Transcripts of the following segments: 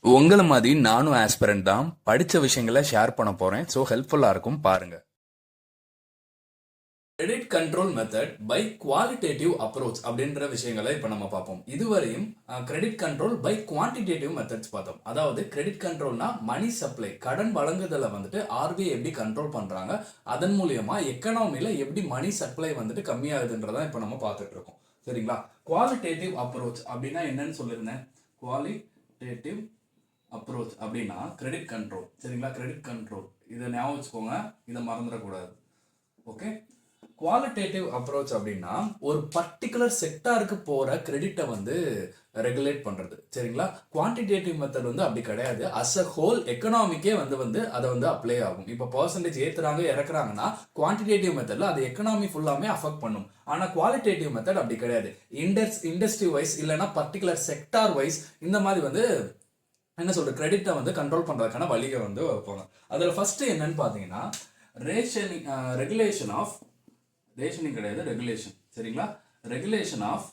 உங்கள மாதிரி நானும் ஆஸ்பிரண்ட் தான். படிச்ச விஷயங்களை ஷேர் பண்ண போறேன். ஸோ ஹெல்ப்ஃபுல்லா இருக்கும், பாருங்க. Credit control method by qualitative approach அப்படின்ற விஷயங்களை இப்போ நம்ம பார்ப்போம். இதுவரையும் credit control by quantitative methods பார்த்தோம். அதாவது கிரெடிட் கண்ட்ரோல்னா மணி சப்ளை, கடன் வழங்குதலை வந்துட்டு ஆர்பிஐ எப்படி கண்ட்ரோல் பண்றாங்க, அதன் மூலியமா எக்கனாமில எப்படி மணி சப்ளை வந்துட்டு கம்மியாகுதுன்றதான் இப்போ நம்ம பார்த்துட்டு இருக்கோம். சரிங்களா? குவாலிட்டேட்டிவ் அப்ரோச் அப்படின்னா என்னன்னு சொல்லியிருந்தேன். குவாலிட்டேட்டிவ் அப்ரோச் அப்படின்னா கிரெடிட் கண்ட்ரோல். சரிங்களா? கிரெடிட் கண்ட்ரோல் இதை ஞாபகம் வச்சுக்கோங்க, இதை மறந்துடக்கூடாது. ஓகே. குவாலிட்டேட்டிவ் அப்ரோச் அப்படின்னா ஒரு பர்டிகுலர் செக்டாருக்கு போற கிரெடிட்டை வந்து ரெகுலேட் பண்றது. சரிங்களா? குவான்டிடேட்டிவ் மெத்தட் வந்து அப்படி கிடையாது. அஸ் அ ஹோல் எக்கனாமிக்கே வந்து அதை வந்து அப்ளை ஆகும். இப்போ பர்சன்டேஜ் ஏத்துறாங்க இறக்குறாங்கன்னா குவான்டிடேட்டிவ் மெத்தட்ல அது எக்கனாமி ஃபுல்லாமே அஃபெக்ட் பண்ணும். ஆனா குவாலிட்டேட்டிவ் மெத்தட் அப்படி கிடையாது. இண்டஸ்ட்ரி வைஸ் இல்லைன்னா பர்டிகுலர் செக்டார் வைஸ் இந்த மாதிரி வந்து என்ன சொல்ற கிரெடிட்டை வந்து கண்ட்ரோல் பண்றதுக்கான வழியை வந்து வைப்பாங்க. அதுல ஃபர்ஸ்ட் என்னன்னு பாத்தீங்கன்னா ரெகுலேஷன் ஆஃப் ரேஷனிங் கிடையாது, ரெகுலேஷன். சரிங்களா? ரெகுலேஷன் ஆஃப்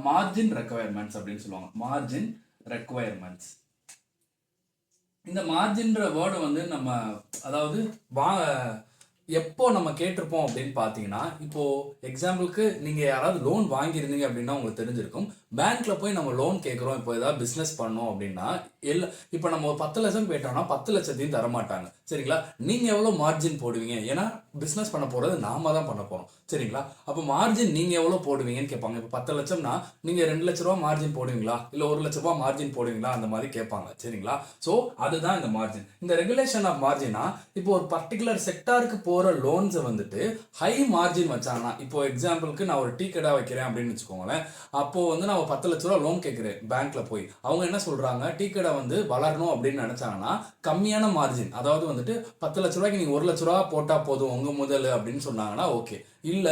மார்ஜின் ரெக்குவயர்மெண்ட்ஸ் அப்படின்னு சொல்லுவாங்க. Margin requirements. இந்த மார்ஜின்ற வேர்டு வந்து நம்ம அதாவது எப்போ நம்ம கேட்டிருப்போம் அப்படின்னு பார்த்தீங்கன்னா, இப்போ எக்ஸாம்பிளுக்கு நீங்கள் யாராவது லோன் வாங்கியிருந்தீங்க அப்படின்னா உங்களுக்கு தெரிஞ்சிருக்கும். பேங்க்ல போய் நம்ம லோன் கேட்குறோம், இப்போ ஏதாவது பிஸ்னஸ் பண்ணோம் அப்படின்னா இப்போ நம்ம ஒரு 10 லட்சம் கேட்டோம்னா 10 லட்சத்தையும் தரமாட்டாங்க. சரிங்களா? நீங்கள் எவ்வளோ மார்ஜின் போடுவீங்க? ஏன்னா பிஸ்னஸ் பண்ண போகிறது நாம தான் பண்ண போகிறோம். சரிங்களா? அப்போ மார்ஜின் நீங்கள் எவ்வளோ போடுவீங்கன்னு கேட்பாங்க. இப்போ 10 லட்சம்னா நீங்கள் 2 லட்ச ரூபா மார்ஜின் போடுவீங்களா, இல்லை 1 லட்ச ரூபா மார்ஜின் போடுவீங்களா, அந்த மாதிரி கேட்பாங்க. சரிங்களா? ஸோ அதுதான் இந்த மார்ஜின். இந்த ரெகுலேஷன் ஆஃப் மார்ஜினா இப்போ ஒரு பர்டிகுலர் செக்டாருக்கு போகிற லோன்ஸை வந்துட்டு ஹை மார்ஜின் வச்சாங்கன்னா, இப்போ எக்ஸாம்பிளுக்கு நான் ஒரு டீ கடை வைக்கிறேன் அப்படின்னு வச்சுக்கோங்களேன். அப்போ வந்து நான் 10 லட்ச ரூபா லோன் கேட்குறேன் பேங்க்ல போய். அவங்க என்ன சொல்றாங்க, டீ கடை வந்து வளரணும் அப்படின்னு நினைச்சாங்கன்னா கம்மியான மார்ஜின், அதாவது வந்துட்டு 10 லட்ச ரூபாய்க்கு நீங்க 1 லட்ச ரூபா போட்டா போதும் உங்க முதல் அப்படின்னு சொன்னாங்கன்னா ஓகே. இல்ல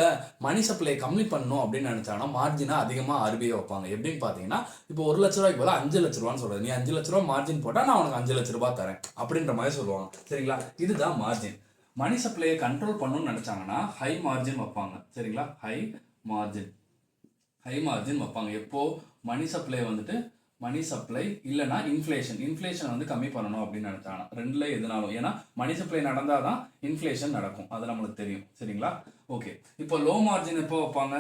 மணி சப்ளை கம்மி பண்ணணும் அப்படின்னு நினைச்சாங்கன்னா மார்ஜினா அதிகமா ஆர்பிஐ வைப்பாங்க. எப்படின்னு பாத்தீங்கன்னா, இப்போ 1 லட்ச ரூபாய்க்கு போல 5 லட்ச ரூபான்னு சொல்றது, நீ 5 லட்ச ரூபா மார்ஜின் போட்டா நான் உனக்கு 5 லட்ச ரூபாய் தரேன் அப்படின்ற மாதிரி சொல்லுவாங்க. சரிங்களா? இதுதான் மார்ஜின். மணி சப்ளையை கண்ட்ரோல் பண்ணணும்னு நினைச்சாங்கன்னா ஹை மார்ஜின் வைப்பாங்க. சரிங்களா? ஹை மார்ஜின் வைப்பாங்க. எப்போ மணி சப்ளை வந்துட்டு மணி சப்ளை இல்லைன்னா இன்ஃப்ளேஷன் வந்து கம்மி பண்ணணும் அப்படின்னு நினைச்சாங்கன்னா, ரெண்டுல எதுனாலும். ஏன்னா மணி சப்ளை நடந்தாதான் இன்ஃப்ளேஷன் நடக்கும், அது நம்மளுக்கு தெரியும். சரிங்களா? ஓகே. இப்போ லோ மார்ஜின் எப்போ வைப்பாங்க?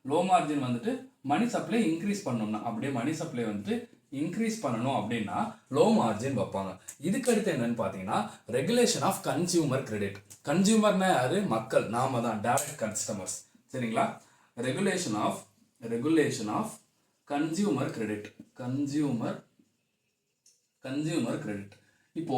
லோ மார்ஜின் வந்துட்டு மணி சப்ளை இன்க்ரீஸ் பண்ணணும்னா, அப்படியே மணி சப்ளை வந்துட்டு இன்க்ரீஸ் பண்ணணும் அப்படின்னா லோ மார்ஜின் வைப்பாங்க. இதுக்கு அடுத்து என்னன்னு பார்த்தீங்கன்னா ரெகுலேஷன் ஆஃப் கன்சியூமர் கிரெடிட். கன்சியூமர்னா யாரு? மக்கள், நாம தான், டைரக்ட் கஸ்டமர்ஸ். சரிங்களா? Regulation of consumer credit. Consumer credit. இப்போ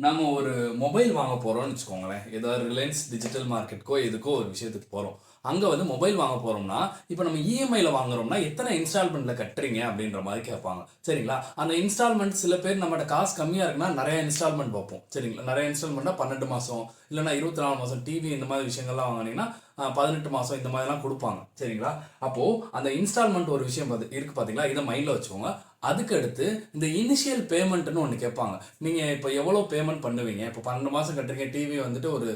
நம்ம ஒரு மொபைல் வாங்க போறோம்னு வச்சுக்கோங்களேன். ஏதாவது ரிலையன்ஸ் டிஜிட்டல் மார்க்கெட்டுக்கோ எதுக்கோ ஒரு விஷயத்துக்கு போறோம். அங்க வந்து மொபைல் வாங்க போறோம்னா இப்போ நம்ம இஎம்ஐல வாங்குறோம்னா எத்தனை இன்ஸ்டால்மெண்ட்ல கட்டுறீங்க அப்படின்ற மாதிரி கேட்பாங்க. சரிங்களா? அந்த இன்ஸ்டால்மெண்ட் சில பேர் நம்மகிட்ட காசு கம்மியா இருக்குன்னா நிறைய இன்ஸ்டால்மெண்ட் வைப்போம். சரிங்களா? நிறைய இன்ஸ்டால்மெண்ட்னா 12 மாசம் இல்லைன்னா 24 மாசம். டிவி இந்த மாதிரி விஷயங்கள்லாம் வாங்கினீங்கன்னா 18 மாசம் இந்த மாதிரிலாம் கொடுப்பாங்க. சரிங்களா? அப்போ அந்த இன்ஸ்டால்மெண்ட் ஒரு விஷயம் இருக்கு பாத்தீங்களா, இதை மைண்ட்ல வச்சுக்கோங்க. அதுக்கு அடுத்து இந்த இனிஷியல் பேமெண்ட்னு ஒன்று கேட்பாங்க. நீங்கள் இப்போ எவ்வளோ பேமெண்ட் பண்ணுவீங்க? இப்போ 12 மாதம் கட்டுறீங்க, டிவி வந்துட்டு ஒரு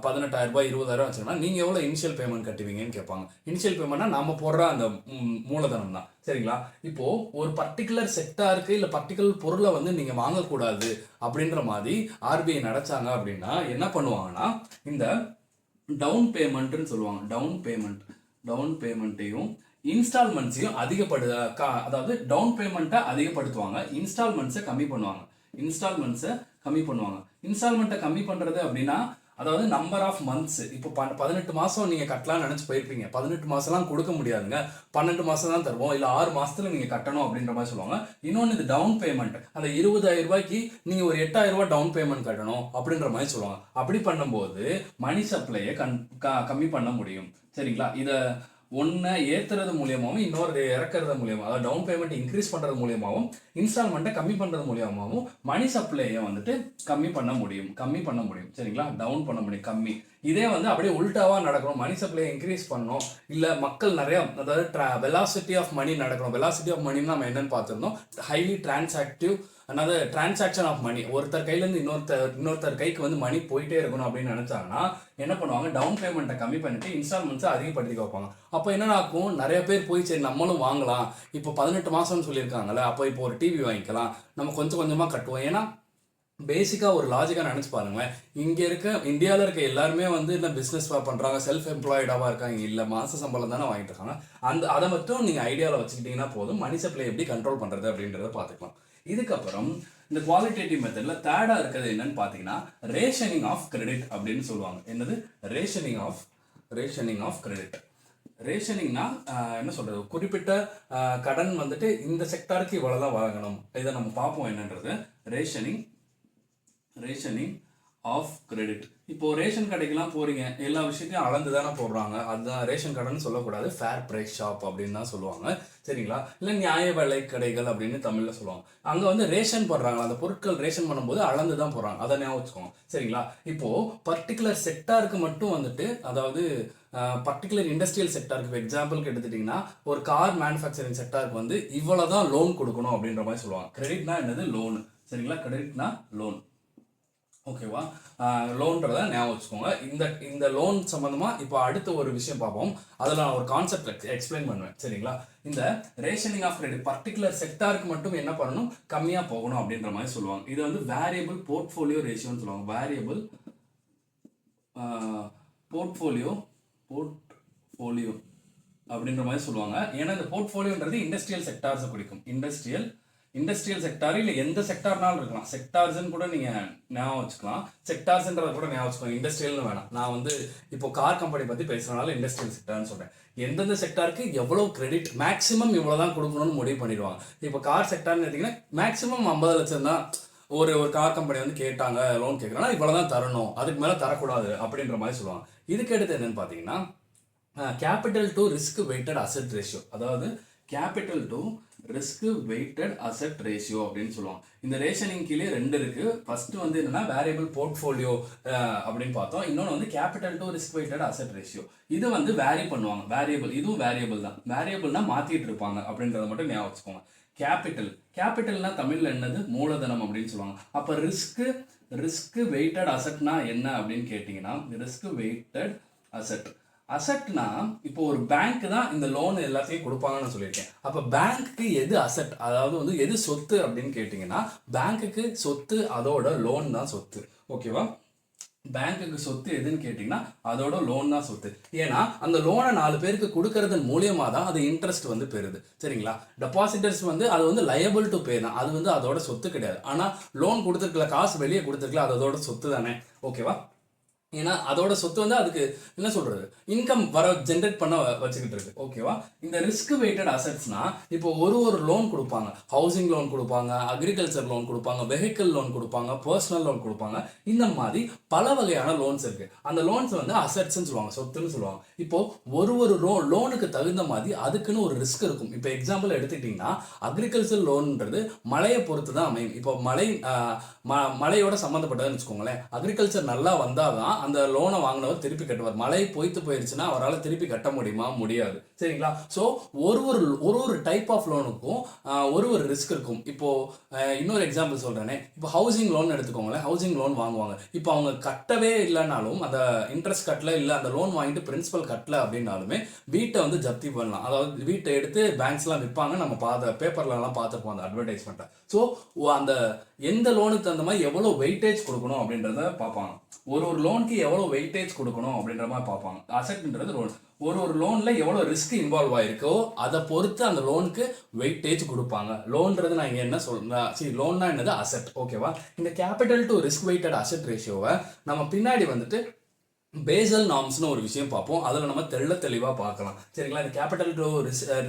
18,000 ரூபாய் 20,000 வச்சுக்கோன்னா நீங்கள் எவ்வளோ இனிஷியல் பேமெண்ட் கட்டுவீங்கன்னு கேட்பாங்க. இனிஷியல் பேமெண்ட்னா நம்ம போடுற அந்த மூலதனம் தான். சரிங்களா? இப்போ ஒரு பர்டிகுலர் செக்டாருக்கு இல்லை பர்டிகுலர் பொருளை வந்து நீங்கள் வாங்கக்கூடாது அப்படின்ற மாதிரி ஆர்பிஐ நடச்சாங்க அப்படின்னா என்ன பண்ணுவாங்கன்னா, இந்த டவுன் பேமெண்ட்னு சொல்லுவாங்க. டவுன் பேமெண்ட்டையும் இன்ஸ்டால்மெண்ட்ஸையும் அதாவது டவுன் பேமெண்ட்டை அதிகப்படுத்துவாங்க, இன்ஸ்டால்மெண்ட்ஸை கம்மி பண்ணுவாங்க. இன்ஸ்டால்மெண்ட்டை கம்மி பண்றது அப்படின்னா அதாவது நம்பர் ஆஃப் மந்த்ஸ். இப்போ 18 மாசம் நீங்க கட்டலாம்னு நினைச்சு போயிருப்பீங்க. 18 மாசம்லாம் கொடுக்க முடியாதுங்க, 12 மாசம் தான் தருவோம், இல்ல 6 மாசத்துல நீங்க கட்டணும் அப்படின்ற மாதிரி சொல்லுவாங்க. இன்னொன்று இது டவுன் பேமெண்ட். அந்த 20,000 ரூபாய்க்கு நீங்க ஒரு 8,000 ரூபாய் டவுன் பேமெண்ட் கட்டணும் அப்படின்ற மாதிரி சொல்லுவாங்க. அப்படி பண்ணும்போது மணி சப்ளையை கம்மி பண்ண முடியும். சரிங்களா? இதை ஒன்றை ஏற்றுறது மூலியமாகவும் இன்னொரு இறக்குறது மூலியமாக, அதாவது டவுன் பேமெண்ட் இன்க்ரீஸ் பண்ணுறது மூலியமாகவும் இன்ஸ்டால்மெண்ட்டை கம்மி பண்ணுறது மூலியமாகவும் மணி சப்ளையை வந்துட்டு கம்மி பண்ண முடியும். சரிங்களா? டவுன் பண்ண முடியும், கம்மி. இதே வந்து அப்படியே உல்டாவாக நடக்கணும், மணி சப்ளையை இன்க்ரீஸ் பண்ணணும், இல்லை மக்கள் நிறைய, அதாவது வெலாசிட்டி ஆஃப் மணி நடக்கணும். வெலாசிட்டி ஆஃப் மணின்னு நம்ம என்னன்னு பார்த்துருந்தோம், highly transactive another transaction of money, ஒருத்தர் கையிலேருந்து இன்னொருத்தர் கைக்கு வந்து மணி போயிட்டே இருக்கணும் அப்படின்னு நினச்சாங்கன்னா என்ன பண்ணுவாங்க, டவுன் பேமெண்ட்டை கம்மி பண்ணிட்டு இன்ஸ்டால்மெண்ட்ஸை அதிகப்படுத்தி வைப்பாங்க. அப்போ என்ன ஆகும், நிறைய பேர் போய் சரி நம்மளும் வாங்கலாம், இப்போ 18 மாதம்னு சொல்லியிருக்காங்கல்ல, அப்போ இப்போ ஒரு டிவி வாங்கிக்கலாம், நம்ம கொஞ்சம் கொஞ்சமாக கட்டுவோம். ஏன்னா பேசிக்காக ஒரு லாஜிக்காக நினச்சி பாருங்களேன், இங்கே இந்தியாவில் இருக்க எல்லாருமே வந்து என்ன பிஸ்னஸ் பண்ணுறாங்க, செல்ஃப் எம்ப்ளாய்டாக இருக்காங்க, இல்லை மாத சம்பளம் தானே வாங்கிட்டு இருக்காங்க. அதை மட்டும் நீங்கள் ஐடியாவில் வச்சுக்கிட்டிங்கன்னா போதும், மணி சப்ளை எப்படி கண்ட்ரோல் பண்ணுறது அப்படின்றத பார்த்துக்கலாம். இதுக்கப்புறம் இந்த குவாலிட்டேட்டிவ் மெத்தடில் தேர்டாக இருக்கிறது என்னன்னு பார்த்தீங்கன்னா ரேஷனிங் ஆஃப் கிரெடிட் அப்படின்னு சொல்லுவாங்க. என்னது ரேஷனிங் ஆஃப் கிரெடிட். ரேஷனிங்னா என்ன சொல்கிறது, குறிப்பிட்ட கடன் வந்துட்டு இந்த செக்டாருக்கு இவ்வளோ தான் வாங்கணும், இதை நம்ம பார்ப்போம் என்னன்றது. Rationing of credit. இப்போ ரேஷன் கடைக்கெல்லாம் போறீங்க, எல்லா விஷயத்தையும் அளந்து தானே போடுறாங்க, அதுதான் ரேஷன் கடைன்னு சொல்லக்கூடாது, ஃபேர் ப்ரைஸ் ஷாப் அப்படின்னு தான் சொல்லுவாங்க, சரிங்களா? இல்லை நியாய விலை கடைகள் அப்படின்னு தமிழில் சொல்லுவாங்க. அங்கே வந்து ரேஷன் போடுறாங்க, அந்த பொருட்கள் ரேஷன் பண்ணும்போது அளந்து தான் போடுறாங்க, அதை ஞாபகம் வச்சுக்கோங்க, சரிங்களா? இப்போது பர்டிகுலர் செக்டாருக்கு மட்டும் வந்துட்டு, அதாவது பர்டிகுலர் இண்டஸ்ட்ரியல் செக்டாருக்கு, இப்போ எக்ஸாம்பிளுக்கு எடுத்துட்டிங்கன்னா ஒரு கார் மேனுஃபேக்சரிங் செக்டாருக்கு வந்து இவ்வளோ தான் லோன் கொடுக்கணும் அப்படின்ற மாதிரி சொல்லுவாங்க. கிரெடிட்னா என்னது, லோன், சரிங்களா? கிரெடிட்னா லோன், ஓகேவா? லோன்றதை ஞாபகம் வச்சுக்கோங்க. இந்த லோன் சம்மந்தமாக இப்போ அடுத்த ஒரு விஷயம் பார்ப்போம், அதில் நான் ஒரு கான்செப்ட் எக்ஸ்பிளைன் பண்ணுவேன், சரிங்களா? இந்த ரேஷனிங் ஆஃப் கிரெடிட் பர்டிகுலர் செக்டாருக்கு மட்டும் என்ன பண்ணணும், கம்மியாக போகணும் அப்படின்ற மாதிரி சொல்லுவாங்க. இது வந்து வேரியபிள் போர்ட்ஃபோலியோ ரேஷியோன்னு சொல்லுவாங்க. வேரியபிள் போர்ட்ஃபோலியோ அப்படின்ற மாதிரி சொல்லுவாங்க. ஏன்னா இந்த போர்ட்ஃபோலியோன்றது இண்டஸ்ட்ரியல் செக்டார்ஸை குறிக்கும். இண்டஸ்ட்ரியல் செக்டார் இல்லை எந்த செக்டார்னாலும் இருக்கலாம், செக்டார்ஸ்ன்னு கூட நீங்கள் ஞாபகம் வச்சுக்கலாம், செக்டார்ஸ்ன்றதை கூட ஞாபகம் வச்சுக்கோங்க, இண்டஸ்ட்ரியல்னு வேணாம். நான் வந்து இப்போ கார் கம்பெனி பற்றி பேசுகிறனால இண்டஸ்ட்ரியல் செக்டார்னு சொல்கிறேன். எந்தெந்த செக்டாருக்கு எவ்வளோ கிரெடிட் மேக்ஸிமம் இவ்வளோ தான் கொடுக்கணும்னு முடிவு பண்ணிடுவாங்க. இப்போ கார் செக்டார்னு எடுத்திங்கன்னா மேக்ஸிமம் 50 லட்சம் தான். ஒரு கார் கம்பெனி வந்து கேட்டாங்க, லோன் கேட்குறாங்கன்னா இவ்வளோ தான் தரணும், அதுக்கு மேலே தரக்கூடாது அப்படின்ற மாதிரி சொல்லுவாங்க. இதுக்கு அடுத்து என்னன்னு பார்த்தீங்கன்னா capital to risk weighted asset ratio, அதாவது capital to risk weighted asset ratio அப்படின்னு சொல்லுவாங்க. இந்த ரேஷனிங் கீழே 2 இருக்கு. ஃபர்ஸ்ட் வந்து என்னன்னா வேரியபிள் போர்ட்ஃபோலியோ அப்படின்னு பார்த்தோம், இன்னொன்று வந்து capital to risk weighted asset ratio. இது வந்து வேரி பண்ணுவாங்க, வேரியபிள், இதுவும் வேரியபிள் தான். வேரியபிள்னா மாத்திட்டு இருப்பாங்க அப்படின்றத மட்டும் ஞாபகம் வச்சுக்கோங்க. கேபிட்டல்னா தமிழ்ல என்னது, மூலதனம் அப்படின்னு சொல்லுவாங்க. அப்போ ரிஸ்க் வெயிட்டட் அசெட்னா என்ன அப்படின்னு கேட்டிங்கன்னா, ரிஸ்க் வெயிட்டட் அசெட்னா இப்போ ஒரு பேங்க் தான் இந்த லோன் எல்லாத்தையும் கொடுப்பாங்கன்னு சொல்லியிருக்கேன். அப்போ பேங்க்குக்கு எது அசெட், அதாவது வந்து எது சொத்து அப்படின்னு கேட்டிங்கன்னா பேங்க்குக்கு சொத்து அதோட லோன் தான் சொத்து, ஓகேவா? பேங்க்குக்கு சொத்து எதுன்னு கேட்டிங்கன்னா அதோட லோன் தான் சொத்து. ஏன்னா அந்த லோனை 4 பேருக்கு கொடுக்கறதன் மூலியமாக தான் அது இன்ட்ரெஸ்ட் வந்து பெறுது, சரிங்களா? டெபாசிட்டர்ஸ் வந்து அது வந்து லயபிள் டு பே தான், அது வந்து அதோட சொத்து கிடையாது. ஆனால் லோன் கொடுத்துருக்கல, காசு வெளியே கொடுத்துருக்கல, அது அதோட சொத்து தானே, ஓகேவா? ஏன்னா அதோட சொத்து வந்து அதுக்கு என்ன சொல்றது, இன்கம் ஜென்ரேட் பண்ண வச்சுக்கிட்டு இருக்கு, ஓகேவா? இந்த ரிஸ்க் வெயிட்டட் அசெட்ஸ்னா இப்போ ஒரு லோன் கொடுப்பாங்க, ஹவுசிங் லோன் கொடுப்பாங்க, அக்ரிகல்ச்சர் லோன் கொடுப்பாங்க, வெஹிக்கிள் லோன் கொடுப்பாங்க, பர்சனல் லோன் கொடுப்பாங்க. இந்த மாதிரி பல வகையான லோன்ஸ் இருக்கு. அந்த லோன்ஸ் வந்து அசெட்ஸ்ன்னு சொல்லுவாங்க, சொத்துன்னு சொல்லுவாங்க. இப்போ ஒரு லோனுக்கு தகுந்த மாதிரி அதுக்குன்னு ஒரு ரிஸ்க் இருக்கும். இப்போ எக்ஸாம்பிள் எடுத்துக்கிட்டிங்கன்னா அக்ரிகல்ச்சர் லோன்ன்றது மழையை பொறுத்து தான் அமையும். இப்போ மழையோட சம்மந்தப்பட்டதுன்னு வச்சுக்கோங்களேன். அக்ரிகல்ச்சர் நல்லா வந்தால் தான் அந்த லோனை வாங்கினவர் திருப்பி கட்டுவார். மழை பொய்த்து போயிடுச்சுன்னா அவரால் திருப்பி கட்ட முடியாது, சரிங்களா? ஸோ ஒரு டைப் ஆஃப் லோனுக்கும் ஒரு ரிஸ்க் இருக்கும். இப்போ இன்னொரு எக்ஸாம்பிள் சொல்றேனே, இப்போ ஹவுசிங் லோன் எடுத்துக்கோங்களேன். ஹவுசிங் லோன் வாங்குவாங்க, இப்போ அவங்க கட்டவே இல்லைனாலும், அந்த இன்ட்ரெஸ்ட் கட்டல இல்லை, அந்த லோன் வாங்கிட்டு பிரின்சிபல் கட்டல அப்படின்னாலுமே வீட்டை வந்து ஜப்தி பண்ணலாம். அதாவது வீட்டை எடுத்து பேங்க்ஸ்லாம் விற்பாங்க, நம்ம பேப்பர்லாம் பார்த்துருப்போம் அந்த அட்வர்டைஸ்மெண்ட்டை. ஸோ அந்த எந்த லோனுக்கு தகுந்த மாதிரி எவ்வளோ வெயிட்டேஜ் கொடுக்கணும் அப்படின்றத பார்ப்பாங்க. ஒரு லோனுக்கு எவ்வளோ வெயிட்டேஜ் கொடுக்கணும் அப்படின்ற மாதிரி பார்ப்பாங்க. அசெட்ன்றது ஒரு லோன்ல எவ்வளோ ரிஸ்க் இன்வால்வ் ஆயிருக்கோ அதை பொறுத்து அந்த லோனுக்கு வெயிட்டேஜ் கொடுப்பாங்க. லோன்றது நான் இங்கே என்ன சொல்றேன், சரி லோன்னா என்னது, அசெட், ஓகேவா? இந்த capital to risk weighted asset ரேஷியோவை நம்ம பின்னாடி வந்துட்டு பேசல் நார்ம்ஸ்னு ஒரு விஷயம் பார்ப்போம், அதில் நம்ம தெளிவாக பார்க்கலாம், சரிங்களா? இந்த capital to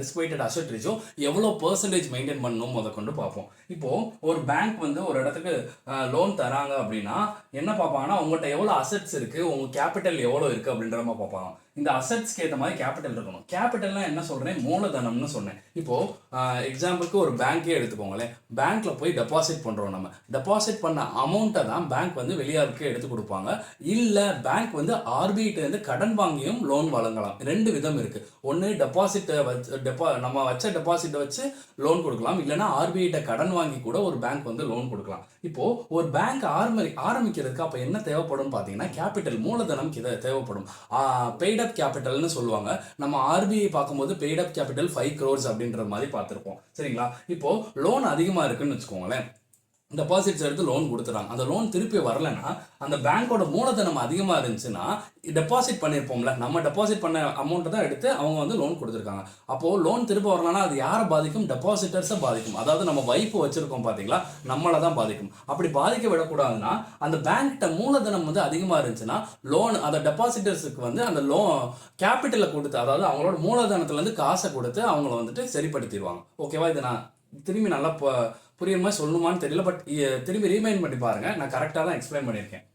risk weighted asset ratio எவ்வளோ பெர்சன்டேஜ் மெயின்டைன் பண்ணணும் கொண்டு பார்ப்போம். இப்போது ஒரு பேங்க் வந்து ஒரு இடத்துக்கு லோன் தராங்க அப்படின்னா என்ன பார்ப்பாங்கன்னா உங்கள்கிட்ட எவ்வளோ அசெட்ஸ் இருக்குது, உங்கள் கேபிட்டல் எவ்வளோ இருக்குது அப்படின்ற மாதிரி பார்ப்பாங்க. இந்த அசட்ஸ்க்கு ஏற்ற மாதிரி கேபிட்டல் இருக்கணும். கேபிட்டல்னா என்ன சொல்றேன், மூலதனம்னு சொன்னேன். இப்போ எக்ஸாம்பிளுக்கு ஒரு பேங்க்கே எடுத்துக்கோங்களேன். பேங்க்ல போய் டெபாசிட் பண்றோம். நம்ம டெபாசிட் பண்ண அமௌண்ட்டை தான் பேங்க் வந்து வெளியாளுக்கு எடுத்து கொடுப்பாங்க. இல்ல பேங்க் வந்து ஆர்பிஐட்ட இருந்து கடன் வாங்கியும் லோன் வழங்கலாம். ரெண்டு விதம் இருக்கு. ஒன்று டெபாசிட்டை நம்ம வச்ச டெபாசிட்டை வச்சு லோன் கொடுக்கலாம், இல்லைன்னா ஆர்பிஐட்ட கடன் வாங்கி கூட ஒரு பேங்க் வந்து லோன் கொடுக்கலாம். இப்போ ஒரு பேங்க் ஆரம்பிக்கிறதுக்கு அப்போ என்ன தேவைப்படும் பார்த்தீங்கன்னா கேபிட்டல், மூலதனம் தேவைப்படும். பெய்ட் அப் கேபிட்டல்னு சொல்லுவாங்க. நம்ம ஆர்பிஐ பார்க்கும்போது பெய்ட் அப் கேபிட்டல் 5 crores அப்படின்ற மாதிரி பார்த்துருப்போம். சரிங்களா? இப்போ லோன் அதிகமாக இருக்குன்னு வச்சுக்கோங்களேன். டெபாசிட்ஸ் எடுத்து லோன் கொடுத்துறாங்க. அந்த லோன் திருப்பி வரலைன்னா அந்த பேங்கோட மூலதனம் அதிகமாக இருந்துச்சுன்னா டெபாசிட் பண்ணியிருப்போம்ல, நம்ம டெபாசிட் பண்ண அமௌண்ட்டை தான் எடுத்து அவங்க வந்து லோன் கொடுத்துருக்காங்க. அப்போது லோன் திருப்பி வரலன்னா அது யாரை பாதிக்கும்? டெபாசிட்டர்ஸை பாதிக்கும். அதாவது நம்ம வைப்பு வச்சுருக்கோம் பார்த்தீங்களா, நம்மளை தான் பாதிக்கும். அப்படி பாதிக்க விடக்கூடாதுன்னா அந்த பேங்க்கிட்ட மூலதனம் வந்து அதிகமாக இருந்துச்சுன்னா லோன் அந்த டெபாசிட்டர்ஸுக்கு வந்து அந்த கேபிட்டலை கொடுத்து, அதாவது அவங்களோட மூலதனத்துலேருந்து காசை கொடுத்து அவங்கள வந்துட்டு சரிப்படுத்திடுவாங்க. ஓகேவா? இது நான் திரும்பி நல்லா புரியுற மாதிரி சொல்லணுமான்னு தெரியல, பட் திரும்பி ரீமைண்ட் பண்ணி பாருங்க, நான் கரெக்டாக தான் எக்ஸ்பிளைன் பண்ணியிருக்கேன்.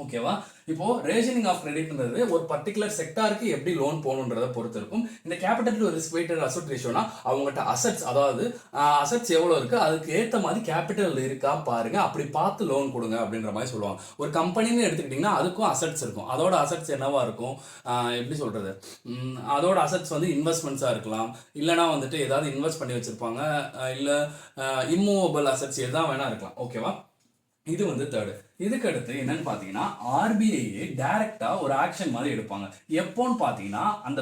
ஓகேவா? இப்போ ரேஷனிங் ஆஃப் கிரெடிட்ன்றது ஒரு பர்டிகுலர் செக்டாருக்கு எப்படி லோன் போகணுன்றதை பொறுத்து இருக்கும். இந்த capital to risk weighted asset ரேஷியோனா அவங்ககிட்ட அசெட்ஸ், அதாவது அசெட்ஸ் எவ்வளோ இருக்கு அதுக்கு ஏற்ற மாதிரி கேபிட்டல் இருக்கா பாருங்க, அப்படி பார்த்து லோன் கொடுங்க அப்படின்ற மாதிரி சொல்லுவாங்க. ஒரு கம்பெனின்னு எடுத்துக்கிட்டிங்கன்னா அதுக்கும் அசெட்ஸ் இருக்கும். அதோட அசெட்ஸ் என்னவா இருக்கும், எப்படி சொல்றது, அதோட அசெட்ஸ் வந்து இன்வெஸ்ட்மெண்ட்ஸாக இருக்கலாம், இல்லைனா வந்துட்டு ஏதாவது இன்வெஸ்ட் பண்ணி வச்சிருப்பாங்க, இல்லை இம்மூவபிள் அசெட்ஸ் எதாவது வேணா இருக்கலாம். ஓகேவா? இது வந்து தேர்டு. இதுக்கு அடுத்து என்னன்னு பார்த்தீங்கன்னா ஆர்பிஐ டைரக்டா ஒரு ஆக்ஷன் மாதிரி எடுப்பாங்க. எப்போன்னு பார்த்தீங்கன்னா அந்த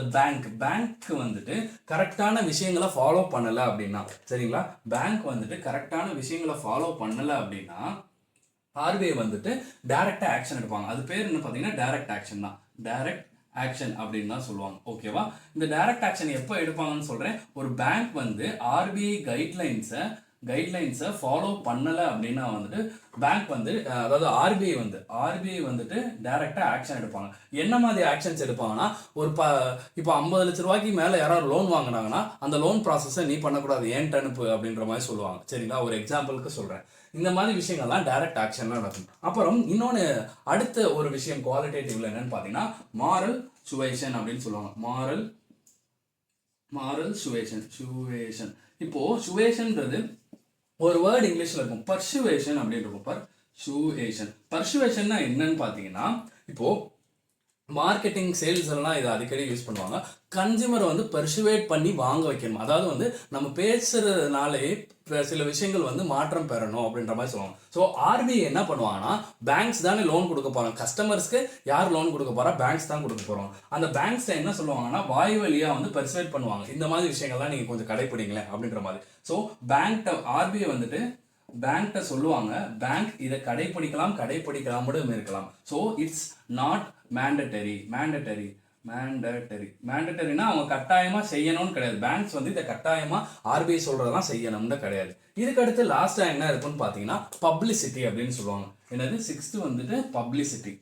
பேங்க் வந்துட்டு கரெக்டான விஷயங்களை ஃபாலோ பண்ணலை அப்படின்னா, சரிங்களா, பேங்க் வந்துட்டு கரெக்டான விஷயங்களை ஃபாலோ பண்ணலை அப்படின்னா ஆர்பிஐ வந்துட்டு டைரக்டா ஆக்ஷன் எடுப்பாங்க. அது பேர் என்ன பார்த்தீங்கன்னா டைரக்ட் ஆக்ஷன் தான். டைரக்ட் ஆக்ஷன் அப்படின்னு தான் சொல்லுவாங்க. ஓகேவா? இந்த டைரக்ட் ஆக்ஷன் எப்போ எடுப்பாங்கன்னு சொல்றேன். ஒரு பேங்க் வந்து ஆர்பிஐ கைட்லைன்ஸை ஃபாலோ பண்ணலை அப்படின்னா வந்துட்டு பேங்க் வந்து, அதாவது ஆர்பிஐ வந்துட்டு டைரக்டாக ஆக்ஷன் எடுப்பாங்க. என்ன மாதிரி ஆக்ஷன்ஸ் எடுப்பாங்கன்னா, ஒரு இப்போ 50 லட்ச ரூபாய்க்கு மேலே யாராவது லோன் வாங்கினாங்கன்னா அந்த லோன் ப்ராசஸை நீ பண்ணக்கூடாது, ஏன்ட்டு அனுப்பு அப்படின்ற மாதிரி சொல்லுவாங்க. சரிங்களா? ஒரு எக்ஸாம்பிளுக்கு சொல்கிறேன். இந்த மாதிரி விஷயங்கள்லாம் டைரக்ட் ஆக்ஷன்லாம் நடக்கும். அப்புறம் இன்னொன்று அடுத்த ஒரு விஷயம் குவாலிட்டேட்டிவ்ல என்னன்னு பார்த்தீங்கன்னா மாரல் சுவேஷன் அப்படின்னு சொல்லுவாங்க. Moral suasion. இப்போ சுவேஷன்ன்றது ஒரு வேர்டு இங்கிலீஷ்ல இருக்கும், பர்சுவேஷன் அப்படின்னு இருக்கும். பர்சுவேஷன்னா என்னன்னு பார்த்தீங்கன்னா, இப்போ மார்க்கெட்டிங் சேல்ஸ் எல்லாம் இதை அடிக்கடி யூஸ் பண்ணுவாங்க. கன்சியூமரை வந்து பர்சுவேட் பண்ணி வாங்க வைக்கணும். அதாவது வந்து நம்ம பேசுறதுனாலே சில விஷயங்கள் வந்து மாற்றம் பெறணும் அப்படின்ற மாதிரி சொல்லுவாங்க. ஸோ ஆர்பிஐ என்ன பண்ணுவாங்கன்னா, பேங்க்ஸ் தானே லோன் கொடுக்க போறாங்க, கஸ்டமர்ஸ்க்கு யார் லோன் கொடுக்க போறா, பேங்க்ஸ் தான் கொடுக்க போறோம். அந்த பேங்க்ஸ் என்ன சொல்லுவாங்கன்னா வாய் வழியா வந்து பர்சுவேட் பண்ணுவாங்க, இந்த மாதிரி விஷயங்கள்லாம் நீங்க கொஞ்சம் கடைப்பிடிங்களேன் அப்படின்ற மாதிரி. ஸோ ஆர்பிஐ வந்துட்டு பேங்க்ட சொல்லுவாங்க, பேங்க் இதை கடைப்பிடிக்காமலும் இருக்கலாம். ஸோ இட்ஸ் நாட் மேண்டட்டரினா அவங்க கட்டாயமா செய்யணும்னு கிடையாது. பேங்க்ஸ் வந்து இதை கட்டாயமா ஆர்பிஐ சொல்றதெல்லாம் செய்யணும்னு கிடையாது. இதுக்கு அடுத்து லாஸ்டா என்ன இருக்குன்னு பாத்தீங்கன்னா பப்ளிசிட்டி அப்படின்னு சொல்லுவாங்க. என்னது 6th வந்துட்டு பப்ளிசிட்டி.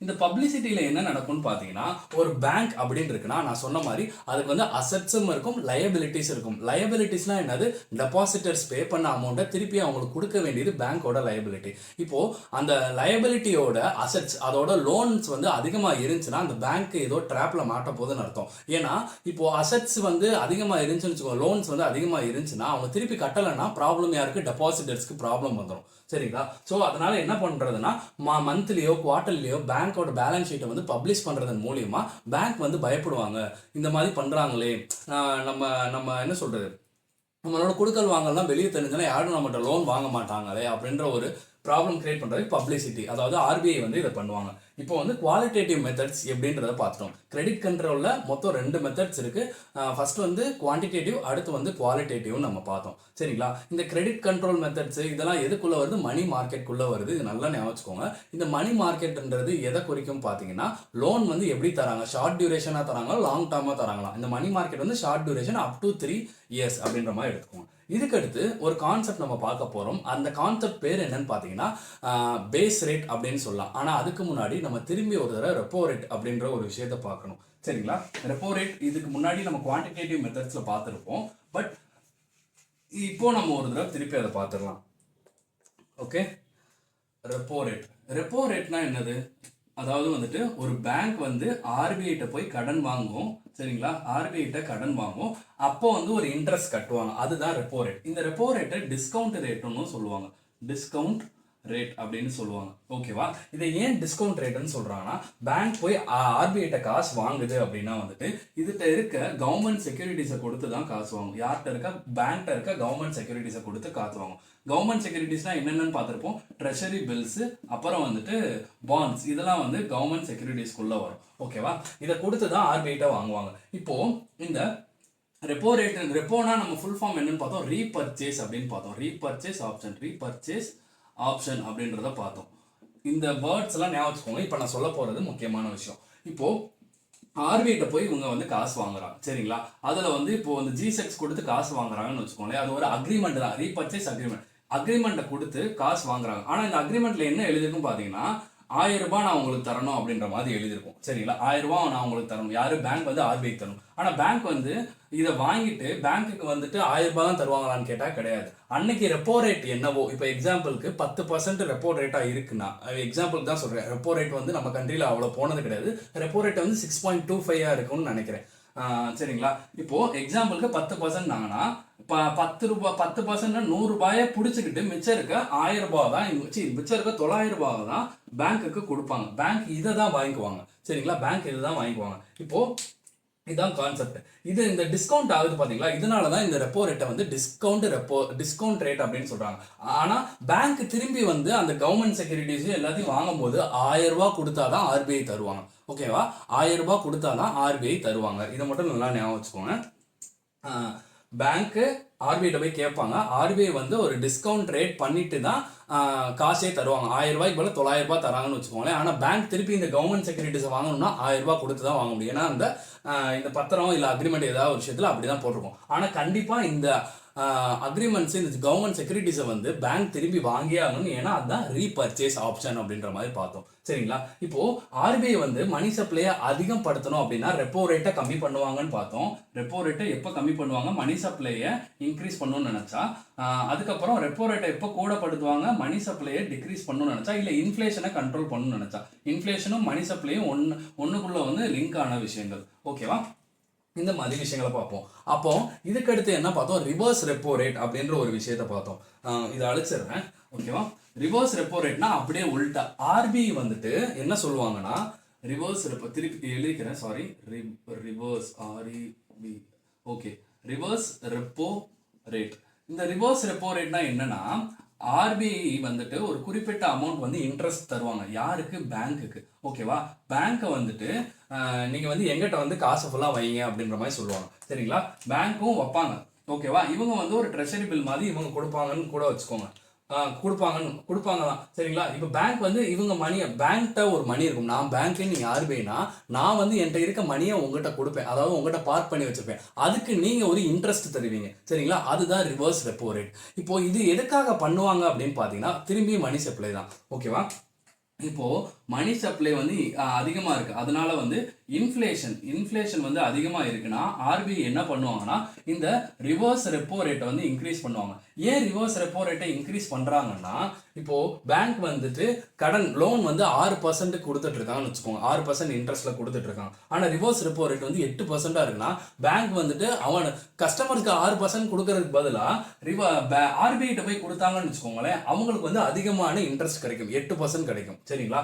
இந்த பப்ளிசிட்டியில என்ன நடக்கும்னு பார்த்தீங்கன்னா, ஒரு பேங்க் அப்படின்னு இருக்குன்னா நான் சொன்ன மாதிரி அதுக்கு வந்து அசெட்ஸும் இருக்கும், லயபிலிட்டிஸ் இருக்கும். லயபிலிட்டிஸ்னா என்னது, டெபாசிட்டர்ஸ் பே பண்ண அமௌண்ட்டை திருப்பி அவங்களுக்கு கொடுக்க வேண்டியது பேங்கோட லயபிலிட்டி. இப்போ அந்த லயபிலிட்டியோட அசெட்ஸ், அதோட லோன்ஸ் வந்து அதிகமாக இருந்துச்சுன்னா அந்த பேங்க் ஏதோ ட்ராப்ல மாட்ட போதுன்னு அர்த்தம். ஏன்னா இப்போ அசெட்ஸ் வந்து அதிகமாக இருந்துச்சுன்னு வச்சுக்கோங்க, லோன்ஸ் வந்து அதிகமாக இருந்துச்சுன்னா அவங்க திருப்பி கட்டலைன்னா ப்ராப்ளம் யாருக்கு, டெபாசிட்டர்ஸ்க்கு ப்ராப்ளம் வந்துடும். சரிங்களா? ஸோ அதனால என்ன பண்றதுன்னா மந்த்லியோ குவார்டர்லியோ பேங்கோட பேலன்ஸ் ஷீட்டை வந்து பப்ளிஷ் பண்றதன் மூலியமா பேங்க் வந்து பயப்படுவாங்க, இந்த மாதிரி பண்றாங்களே, நம்ம என்ன சொல்றது, நம்மளோட கொடுக்கல் வாங்கலாம் வெளியே தெரிஞ்சுன்னா யாரும் நம்மகிட்ட லோன் வாங்க மாட்டாங்களே அப்படின்ற ஒரு ப்ராப்ளம் கிரியேட் பண்றது பப்ளிசிட்டி. அதாவது ஆர்பிஐ வந்து இதை பண்ணுவாங்க. இப்போ வந்து குவாலிட்டேட்டிவ் மெத்தட்ஸ் எப்படின்றத பார்த்துட்டோம். கிரெடிட் கண்ட்ரோல்ல மொத்தம் 2 மெத்தட்ஸ் இருக்கு. ஃபர்ஸ்ட் வந்து குவான்டிடேட்டிவ், அடுத்து வந்து குவாலிட்டேட்டிவ் நம்ம பார்த்தோம். சரிங்களா? இந்த கிரெடிட் கண்ட்ரோல் மெத்தட்ஸ் இதெல்லாம் எதுக்குள்ள வருது, மணி மார்க்கெட்டுக்குள்ள வருது. இது நல்லா ஞாபகம் வச்சுக்கோங்க. இந்த மணி மார்க்கெட்ன்றது எதை குறிக்கும் பார்த்தீங்கன்னா, லோன் வந்து எப்படி தராங்க, ஷார்ட் டியூரேஷனா தராங்களா லாங் டர்மா தராங்களா. இந்த மணி மார்க்கெட் வந்து short duration up to 3 years அப்படின்ற மாதிரி எடுத்துக்கோங்க. இதுக்கடுத்து ஒரு கான்செப்ட் நம்ம பார்க்க போறோம். அந்த கான்செப்ட் பேர் என்னன்னு பார்த்தீங்கன்னா பேஸ் ரேட் அப்படின்னு சொல்லலாம். ஆனால் அதுக்கு முன்னாடி நம்ம திரும்பி ஒரு தடவை ரெப்போ ரேட் அப்படின்ற ஒரு விஷயத்த பார்க்கணும். சரிங்களா? ரெப்போ ரேட் இதுக்கு முன்னாடி நம்ம குவான்டிடேட்டிவ் மெத்தட்ஸ்ல பார்த்துருப்போம். பட் இப்போ நம்ம ஒரு தடவை திருப்பி அதை பார்த்துடலாம். ஓகே, ரெப்போ ரேட்னா என்னது, அதாவது வந்துட்டு ஒரு பேங்க் வந்து ஆர்பிஐட்ட போய் கடன் வாங்கும், சரிங்களா? ஆர்பிஐட்ட கடன் வாங்கும், அப்போ வந்து ஒரு இன்ட்ரெஸ்ட் கட்டுவாங்க, அதுதான் ரெப்போ ரேட். இந்த ரெப்போ ரேட்டை டிஸ்கவுண்ட் ரேட்டுன்னு சொல்லுவாங்க, டிஸ்கவுண்ட் ரேட் அப்படின்னு சொல்லுவாங்க. ஓகேவா? இதை ஏன் டிஸ்கவுண்ட் ரேட்னு சொல்றாங்கன்னா, பேங்க் போய் ஆர்பிஐட்ட காசு வாங்குது அப்படின்னா வந்துட்டு இதுகிட்ட இருக்க கவர்மெண்ட் செக்யூரிட்டிஸை கொடுத்து தான் காசு வாங்கும். யார்கிட்ட இருக்க? பேங்க்ல இருக்க கவர்மெண்ட் செக்யூரிட்டிஸை கொடுத்து காசு வாங்கும். கவர்மெண்ட் செக்யூரிட்டிஸ்னா என்னென்னு பார்த்துருப்போம், ட்ரெஷரி பில்ஸ், அப்புறம் வந்துட்டு பாண்ட்ஸ், இதெல்லாம் வந்து கவர்மெண்ட் செக்யூரிட்டிஸ்குள்ள வரும். ஓகேவா? இதை கொடுத்து தான் ஆர்பிஐட்ட வாங்குவாங்க. இப்போ இந்த ரெப்போ ரேட், ரெப்போனா நம்ம ஃபுல் ஃபார்ம் என்னன்னு பார்த்தோம், ரீபர்ச்சேஸ் அப்படின்னு பார்த்தோம். ரீபர்ச்சேஸ் ஆப்ஷன், ரீபர்ச்சேஸ் ஆப்ஷன் அப்படின்றத பார்த்தோம். இந்த வேர்ட்ஸ் எல்லாம் ஞாபகம் வச்சுக்கோங்க. இப்போ நான் சொல்ல போறது முக்கியமான விஷயம். இப்போ ஆர்பிஐட்ட போய் இவங்க வந்து காசு வாங்குறாங்க, சரிங்களா? அதுல வந்து இப்போ வந்து ஜிசெக்ஸ் கொடுத்து காசு வாங்குறாங்கன்னு வச்சுக்கோங்களேன். அது ஒரு அக்ரிமெண்ட் தான், ரீபர்ச்சேஸ் அக்ரிமெண்ட். அக்ரிமெண்ட்டை கொடுத்து காசு வாங்குறாங்க. ஆனா இந்த அக்ரிமெண்ட்ல என்ன எழுதிருக்கும் பாத்தீங்கன்னா, 1000 ரூபாய் நான் உங்களுக்கு தரணும் அப்படின்ற மாதிரி எழுதிருக்கும், சரிங்களா? 1000 ரூபாய் நான் உங்களுக்கு தரணும். யாரு? பேங்க் வந்து ஆர்பிஐ தரணும். ஆனா பேங்க் வந்து இதை வாங்கிட்டு பேங்க்குக்கு வந்துட்டு 1000 ரூபாய் தான் தருவாங்களான்னு கேட்டா கிடையாது. அன்னைக்கு ரெப்போ ரேட் என்னவோ, இப்போ எக்ஸாம்பிளுக்கு 10% ரெப்போ ரேட்டா இருக்குன்னா, எக்ஸாம்பிளுக்கு தான் சொல்றேன், ரெப்போ ரேட் வந்து நம்ம கண்ட்ரியில் அவ்வளோ போனது கிடையாது. ரெப்போ ரேட் வந்து 6.25 இருக்கும்னு நினைக்கிறேன், சரிங்களா? இப்போ எக்ஸாம்பிளுக்கு 10% நாங்கன்னா 10 ரூபாய், 10% 100 ரூபாயை பிடிச்சிக்கிட்டு மிச்சம் இருக்க 1000 ரூபாய் தான், மிச்சம் இருக்க 900 ரூபாய் தான் பேங்க்குக்கு கொடுப்பாங்க. பேங்க் இதை தான் வாங்கிக்குவாங்க, சரிங்களா? பேங்க் இதை தான் வாங்கிக்குவாங்க. இப்போ இதுதான் கான்செப்ட். இது இந்த டிஸ்கவுண்ட் ஆகுது பாத்தீங்களா? இதனால தான் இந்த ரெப்போ ரேட்டை வந்து டிஸ்கவுண்ட் ரேட் அப்படின்னு சொல்றாங்க. ஆனா பேங்க் திரும்பி வந்து அந்த கவர்மெண்ட் செக்யூரிட்டிஸ் எல்லாத்தையும் வாங்கும்போது 1000 ரூபாய் கொடுத்தாதான் ஆர்பிஐ தருவாங்க. ஓகேவா? 1000 ரூபாய் கொடுத்தாதான் ஆர்பிஐ தருவாங்க. இதை மட்டும் நல்லா ஞாபகம் வச்சுக்கோங்க. பேங்க்கு ஆர்பிஐ போய் கேட்பாங்க, ஆர்பிஐ வந்து ஒரு டிஸ்கவுண்ட் ரேட் பண்ணிட்டு தான் காசே தருவாங்க. 1000 ரூபாய்க்கு போல 900 ரூபாய் தராங்கன்னு வச்சுக்கோங்களேன். ஆனால் பேங்க் திருப்பி இந்த கவர்மெண்ட் செக்யூரிட்டிஸை வாங்கணும்னா 1000 ரூபாய் கொடுத்து தான் வாங்க முடியும். ஏன்னா இந்த பத்திரம் இல்லை அக்ரிமெண்ட் ஏதாவது ஒரு விஷயத்தில் அப்படி தான் போட்டிருக்கோம். ஆனால் கண்டிப்பாக இந்த அக்ரிமெண்ட்ஸ், இந்த கவர்மெண்ட் செக்யூரிட்டிஸை வந்து பேங்க் திரும்பி வாங்கியே ஆகணும். ஏன்னா அதுதான் ரீபர்ச்சேஸ் ஆப்ஷன் அப்படின்ற மாதிரி பார்த்தோம், சரிங்களா? இப்போ ஆர்பிஐ வந்து மணி சப்ளையை அதிகம் படுத்தணும் அப்படின்னா ரெப்போ ரேட்டை கம்மி பண்ணுவாங்கன்னு பார்த்தோம். ரெப்போ ரேட்டை எப்போ கம்மி பண்ணுவாங்க? மணி சப்ளையை இன்க்ரீஸ் பண்ணணும்னு நினைச்சா. அதுக்கப்புறம் ரெப்போ ரேட்டை எப்போ கூடப்படுத்துவாங்க? மணி சப்ளையை டிக்ரீஸ் பண்ணணும்னு நினைச்சா, இல்லை இன்ஃப்ளேஷனை கண்ட்ரோல் பண்ணணும்னு நினைச்சா. இன்ஃப்ளேஷனும் மணி சப்ளையும் ஒன்றுக்குள்ள வந்து லிங்க் ஆன விஷயங்கள். ஓகேவா? இந்த மாதிரி விஷயங்களை பார்ப்போம். அப்போ இதுக்கு அடுத்து என்ன பார்த்தோம்? ரிவர்ஸ் ரெப்போ ரேட் அப்படின்ற ஒரு விஷயத்தை பார்த்தோம். இதை அழிச்சிடுறேன், ஓகேவா? ரிவர்ஸ் ரெப்போ ரேட்னா அப்படியே உல்டா. ஆர்பிஐ வந்துட்டு என்ன சொல்லுவாங்கன்னா, ரிவர்ஸ் ரெப்போ, திருப்பி எழுதிக்கிறேன், sorry, reverse REP, okay, reverse repo rate. இந்த ரிவர்ஸ் ரெப்போ ரேட்னா என்னன்னா, ஆர்பிஐ வந்துட்டு ஒரு குறிப்பிட்ட அமௌண்ட் வந்து இன்ட்ரெஸ்ட் தருவாங்க. யாருக்கு? பேங்க்குக்கு. ஓகேவா? பேங்க்கை வந்துட்டு நீங்க வந்து எங்கிட்ட வந்து காசு ஃபுல்லாக வைங்க அப்படின்ற மாதிரி சொல்லுவாங்க, சரிங்களா? பேங்க்கும் வைப்பாங்க. ஓகேவா? இவங்க வந்து ஒரு ட்ரெஷரி பில் மாதிரி இவங்க கொடுப்பாங்கன்னு கூட வச்சுக்கோங்க. கொடுப்பாங்க தான், சரிங்களா? இப்போ பேங்க் வந்து இவங்க மணியை, பேங்க்கிட்ட ஒரு மணி இருக்கும். நான் பேங்க்கு, நீங்க ஆர்பிஐனா நான் வந்து என்கிட்ட இருக்க மணியை உங்ககிட்ட கொடுப்பேன், அதாவது உங்ககிட்ட பார்க் பண்ணி வச்சிருப்பேன். அதுக்கு நீங்க ஒரு இன்ட்ரெஸ்ட் தருவீங்க, சரிங்களா? அதுதான் ரிவர்ஸ் ரெப்போ ரேட். இப்போ இது எதுக்காக பண்ணுவாங்க அப்படின்னு பாத்தீங்கன்னா, திரும்பி மணி சப்ளை தான். ஓகேவா? இப்போ மணி சப்ளை வந்து அதிகமா இருக்கு, அதனால வந்து இன்ஃப்ளேஷன் வந்து அதிகமா இருக்குன்னா ஆர்பிஐ என்ன பண்ணுவாங்கன்னா இந்த ரிவர்ஸ் ரெப்போ ரேட்டை வந்து இன்க்ரீஸ் பண்ணுவாங்க. ஏன் ரிவர்ஸ் ரெப்போ ரேட்டை இன்க்ரீஸ் பண்றாங்கன்னா, இப்போ பேங்க் வந்துட்டு கடன் லோன் வந்து 6% கொடுத்துட்டு இருக்காங்கன்னு வச்சுக்கோங்க, 6% இன்ட்ரெஸ்ட்ல கொடுத்துட்டு இருக்காங்க. ஆனா ரிவர்ஸ் ரெப்போ ரேட் வந்து 8% இருக்குன்னா, பேங்க் வந்துட்டு அவன் கஸ்டமருக்கு 6% கொடுக்கறதுக்கு பதிலா ஆர்பிஐ போய் கொடுத்தாங்கன்னு வச்சுக்கோங்களேன், அவங்களுக்கு வந்து அதிகமான இன்ட்ரெஸ்ட் கிடைக்கும், 8% கிடைக்கும், சரிங்களா?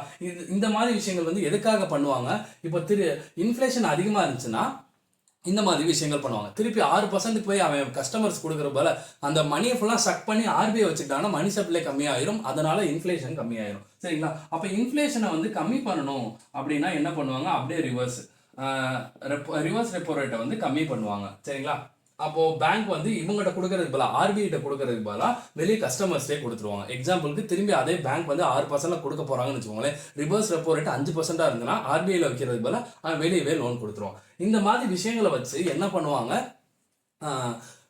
இந்த மாதிரி விஷயங்கள் வந்து எதுக்காக பண்ணுவாங்க? இப்போ இன்ஃப்ளேஷன் அதிகமா இருந்துச்சுன்னா இந்த மாதிரி விஷயங்கள் பண்ணுவாங்க. திருப்பி 6% போய் அவன் கஸ்டமர்ஸ் கொடுக்குற போல அந்த மணியை ஃபுல்லாக சக் பண்ணி ஆர்பிஐ வச்சுக்கிட்டாங்கன்னா மணி சப்ளை கம்மியாயிரும், அதனால இன்ஃப்ளேஷன் கம்மியாயிரும், சரிங்களா? அப்போ இன்ஃப்ளேஷனை வந்து கம்மி பண்ணணும் அப்படின்னா என்ன பண்ணுவாங்க? அப்படியே ரிவர்ஸ் ரெப்போ ரேட்டை வந்து கம்மி பண்ணுவாங்க, சரிங்களா? அப்போ பேங்க் வந்து இவங்ககிட்ட கொடுக்கறதுக்கு பதிலாக ஆர்பிஐ கொடுக்கறதுக்கு பதிலாக வெளியே கஸ்டமர்ஸ்டே கொடுத்துருவாங்க. எக்ஸாம்பிளுக்கு திரும்பி அதே பேங்க் வந்து 6% கொடுக்க போறாங்கன்னு வச்சுக்கோங்களேன், ரிவர்ஸ் ரெப்போ ரேட் 5% இருந்ததுன்னா ஆர்பிஐல வைக்கிறதுக்கு பதிலாக வெளியவே லோன் கொடுத்துருவாங்க. இந்த மாதிரி விஷயங்களை வச்சு என்ன பண்ணுவாங்க?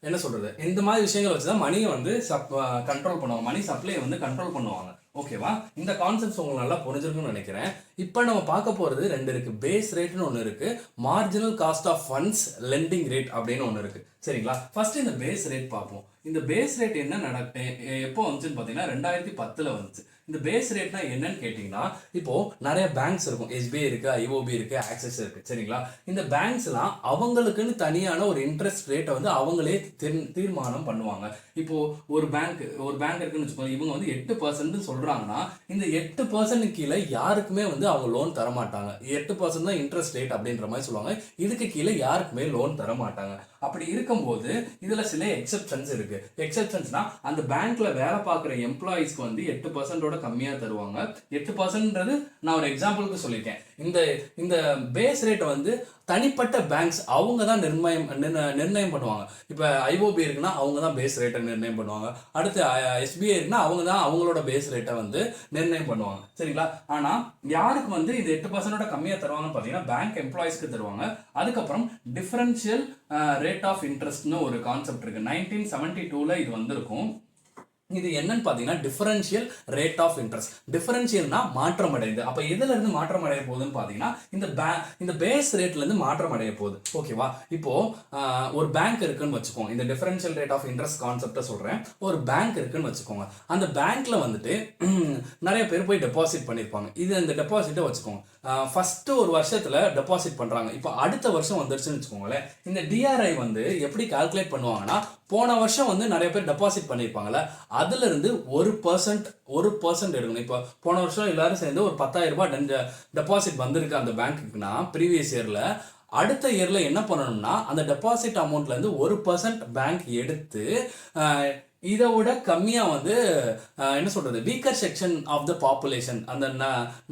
என்ன சொல்றது, இந்த மாதிரி விஷயங்களை வச்சுதான் மணியை வந்து கண்ட்ரோல் பண்ணுவாங்க, மணி சப்ளையை வந்து கண்ட்ரோல் பண்ணுவாங்க. ஓகேவா? இந்த கான்செப்ட்ஸ் உங்களுக்கு நல்லா புரிஞ்சிருக்குன்னு நினைக்கிறேன். இப்போ நம்ம பார்க்க போறது 2 இருக்கு. பேஸ் ரேட்னு ஒன்று இருக்கு, marginal cost of funds lending rate அப்படின்னு ஒன்று இருக்கு, சரிங்களா. ஃபர்ஸ்ட் இந்த பேஸ் ரேட் பார்ப்போம். இந்த பேஸ் ரேட் என்ன எப்போ வந்துச்சுன்னு பார்த்தீங்கன்னா 2010 வந்துச்சு. இந்த பேஸ் ரேட்னா என்னன்னு கேட்டிங்கன்னா, இப்போ நிறைய பேங்க்ஸ் இருக்கும். எஸ்பிஐ இருக்கு, ஐஓபி இருக்கு, ஆக்சிஸ் இருக்கு, சரிங்களா. இந்த பேங்க்ஸ்லாம் அவங்களுக்குன்னு தனியான ஒரு இன்ட்ரெஸ்ட் ரேட்டை வந்து அவங்களே தீர்மானம் பண்ணுவாங்க. இப்போ ஒரு பேங்க் இருக்குன்னு வச்சுக்கோங்க, இவங்க வந்து 8% சொல்றாங்கன்னா இந்த 8% கீழே யாருக்குமே வந்து அவங்க லோன் தர மாட்டாங்க. 8% தான் இன்ட்ரெஸ்ட் ரேட் அப்படின்ற மாதிரி சொல்லுவாங்க. இதுக்கு கீழே யாருக்குமே லோன் தர மாட்டாங்க. அப்படி இருக்கும்போது இதுல சில எக்ஸெப்ஷன்ஸ் இருக்கு. எக்ஸெப்ஷன்ஸ்னா அந்த பேங்க்ல வேலை பார்க்குற எம்ப்ளாயிஸ்க்கு வந்து 8% கம்மியா தருவாங்க. 8%ன்றது நான் ஒரு எக்ஸாம்பிளுக்கு சொல்லியிருக்கேன். இந்த பேஸ் ரேட்டை வந்து தனிப்பட்ட பேங்க்ஸ் அவங்க தான் நிர்ணயம் பண்ணுவாங்க. இப்போ ஐஓபி இருக்குன்னா அவங்க தான் பேஸ் ரேட்டை நிர்ணயம் பண்ணுவாங்க. அடுத்து எஸ்பிஐ இருக்குன்னா அவங்க தான் அவங்களோட பேஸ் ரேட்டை வந்து நிர்ணயம் பண்ணுவாங்க, சரிங்களா. ஆனால் யாருக்கு வந்து இந்த 8% கம்மியாக தருவாங்கன்னு பார்த்தீங்கன்னா பேங்க் எம்ப்ளாயிஸ்க்கு தருவாங்க. அதுக்கப்புறம் டிஃபரன்ஷியல் ரேட் ஆஃப் இன்ட்ரெஸ்ட்னு ஒரு கான்செப்ட் இருக்கு. 1972 இது வந்திருக்கும். இது என்னன்னு பார்த்தீங்கன்னா டிஃபரன்ஷியல் ரேட் ஆஃப் இன்ட்ரெஸ்ட். டிஃபரன்ஷியல்னா மாற்றம் அடையுது. அப்போ எதுல இருந்து மாற்றம் அடைய போகுதுன்னு பார்த்தீங்கன்னா இந்த பேஸ் ரேட்ல இருந்து மாற்றம் அடைய போகுது. ஓகேவா. இப்போ ஒரு பேங்க் இருக்குன்னு வச்சுக்கோங்க. இந்த டிஃபரன்ஷியல் ரேட் ஆஃப் இன்ட்ரெஸ்ட் கான்செப்டை சொல்றேன். ஒரு பேங்க் இருக்குன்னு வச்சுக்கோங்க. அந்த பேங்க்ல வந்துட்டு நிறைய பேர் போய் டெபாசிட் பண்ணியிருப்பாங்க. இந்த டெபாசிட்டை வச்சுக்கோங்க. ஃபர்ஸ்ட் ஒரு வருஷத்துல டெபாசிட் பண்றாங்க. இப்போ அடுத்த வருஷம் வந்துருச்சுன்னு வச்சுக்கோங்களேன். இந்த டிஆர்ஐ வந்து எப்படி கால்குலேட் பண்ணுவாங்கன்னா, போன வருஷம் வந்து நிறைய பேர் டெபாசிட் பண்ணியிருப்பாங்கல்ல, அதுல இருந்து 1% எடுக்கணும். இப்போ போன வருஷம் எல்லாரும் சேர்ந்து ஒரு 10,000 ரூபாய் டெபாசிட் வந்திருக்கு அந்த பேங்க்குன்னா ப்ரீவியஸ் இயர்ல, அடுத்த இயர்ல என்ன பண்ணணும்னா அந்த டெபாசிட் அமௌண்ட்ல இருந்து 1% பேங்க் எடுத்து இதை விட கம்மியா வந்து என்ன சொல்றது, weaker section of the population, அந்த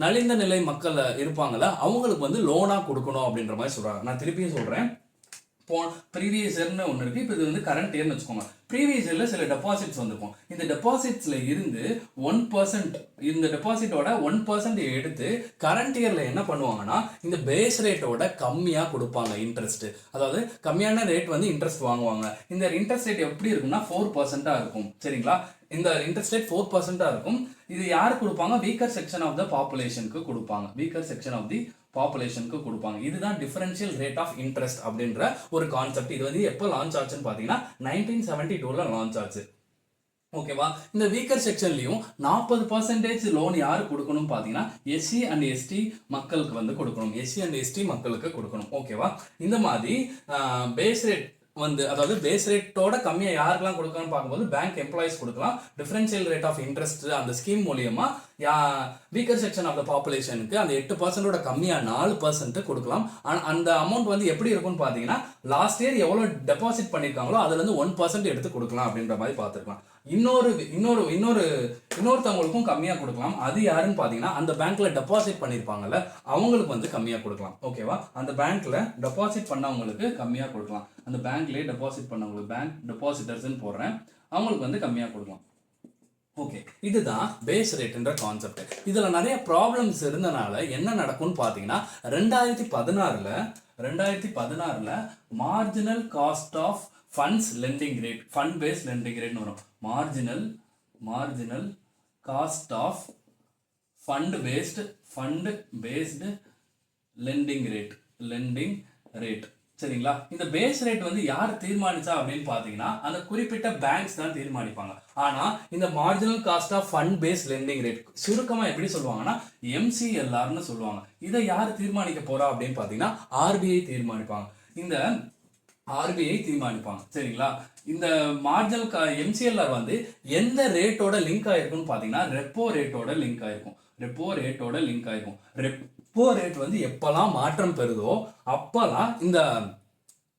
நலிந்த நிலை மக்கள் இருப்பாங்கல்ல, அவங்களுக்கு வந்து லோனா கொடுக்கணும் அப்படின்ற மாதிரி சொல்றாங்க. நான் திருப்பியும் சொல்றேன். ப்ரீவியஸ் இயர்னு ஒன்று இருக்கு. இப்போ இது வந்து கரண்ட் இயர்னு வச்சுக்கோங்க. ப்ரீவியஸ் இயர்ல சில டெபாசிட்ஸ் வந்திருக்கும். இந்த டெபாசிட்ஸ்ல இருந்து 1%, இந்த டெபாசிட்டோட 1% எடுத்து கரண்ட் இயர்ல என்ன பண்ணுவாங்கன்னா இந்த பேஸ் ரேட்டோட கம்மியா கொடுப்பாங்க இன்ட்ரெஸ்ட். அதாவது கம்மியான ரேட் வந்து இன்ட்ரெஸ்ட் வாங்குவாங்க. இந்த இன்ட்ரெஸ்ட் ரேட் எப்படி இருக்கும்னா 4% இருக்கும், சரிங்களா. இந்த இன்ட்ரெஸ்ட் ரேட் 4% இருக்கும். இது யாருக்கு கொடுப்பாங்க? வீக்கர் செக்ஷன் ஆஃப் த பாப்புலேஷனுக்கு கொடுப்பாங்க. வீக்கர் செக்ஷன் ஆஃப் தி பாப்புலேஷனுக்கு கொடுப்பாங்க. இதுதான் டிஃபரன்ஷியல் ரேட் ஆஃப் இன்ட்ரெஸ்ட் அப்படின்ற ஒரு கான்செப்ட். இது வந்து எப்போ லான்ச் ஆச்சுன்னு பார்த்தீங்கன்னா 1972 லான்ச் ஆச்சு. ஓகேவா. இந்த வீக்கர் செக்ஷன்லயும் 40% லோன் யாரு கொடுக்கணும் பார்த்தீங்கன்னா எஸ்சி அண்ட் எஸ்டி மக்களுக்கு வந்து கொடுக்கணும். எஸ்சி அண்ட் எஸ்டி மக்களுக்கு கொடுக்கணும். ஓகேவா. இந்த மாதிரி பேஸ் ரேட் வந்து, அதாவது பேஸ் ரேட்டோட கம்மியா யாருக்கெல்லாம் கொடுக்கணும்னு பார்க்கும்போது பேங்க் எம்ப்ளாயிஸ் கொடுக்கலாம். டிஃபரன்ஷியல் ரேட் ஆஃப் இன்ட்ரெஸ்ட் அந்த ஸ்கீம் மூலியமா வீக்கர் செக்ஷன் ஆஃப் த பாப்புலேஷனுக்கு அந்த 8% கம்மியா 4% கொடுக்கலாம். அந்த அமௌண்ட் வந்து எப்படி இருக்கும்னு பார்த்தீங்கன்னா லாஸ்ட் இயர் எவ்வளவு டெபாசிட் பண்ணிருக்காங்களோ அதுல இருந்து 1% எடுத்து கொடுக்கலாம் அப்படின்ற மாதிரி பார்த்துருக்கலாம். இன்னொருத்தவங்களுக்கும் கம்மியா கொடுக்கலாம். அது யாருன்னு பாத்தீங்கன்னா அந்த பேங்க்ல டெபாசிட் பண்ணிருப்பாங்கல்ல, அவங்களுக்கு வந்து கம்மியா கொடுக்கலாம். ஓகேவா. அந்த பேங்க்ல டெபாசிட் பண்ணவங்களுக்கு கம்மியா கொடுக்கலாம். அந்த பேங்க்லயே டெபாசிட் பண்ணவங்களுக்கு, பேங்க் டெபாசிட்டர்ஸ்னு போடுறேன், அவங்களுக்கு வந்து கம்மியா கொடுக்கலாம். ஓகே, இதுதான் பேஸ் ரேட்ன்ற கான்செப்ட். இதுல நிறைய ப்ராப்ளம்ஸ் இருந்தனால என்ன நடக்கும்னு பாத்தீங்கன்னா 2016ல marginal cost of funds lending rate, fund base lending ரேட்னு வரும். Marginal cost of fund based lending rate, சரிங்களா. இந்த பேஸ் ரேட் வந்து யார் தீர்மானிச்சா அப்படின்னு பாத்தீங்கன்னா அந்த குறிப்பிட்ட பேங்க்ஸ் தான் தீர்மானிப்பாங்க. ஆனா இந்த marginal cost of fund base lending rate சுருக்கமா எப்படி சொல்லுவாங்கன்னா MCLRன்னு சொல்லுவாங்க. இதை யார் தீர்மானிக்க போறா அப்படின்னு பாத்தீங்கன்னா RBI தீர்மானிப்பாங்க. இந்த RBI தீர்மானிப்பாங்க, சரிங்களா. இந்த மார்ஜினல் MCLR வந்து எந்த ரேட்டோட லிங்க் ஆயிருக்கும்னு பாத்தீங்கன்னா ரெப்போ ரேட்டோட லிங்க் ஆயிருக்கும். ரெப்போ ரேட் வந்து எப்பெல்லாம் மாற்றம் பெறுதோ அப்பெல்லாம் இந்த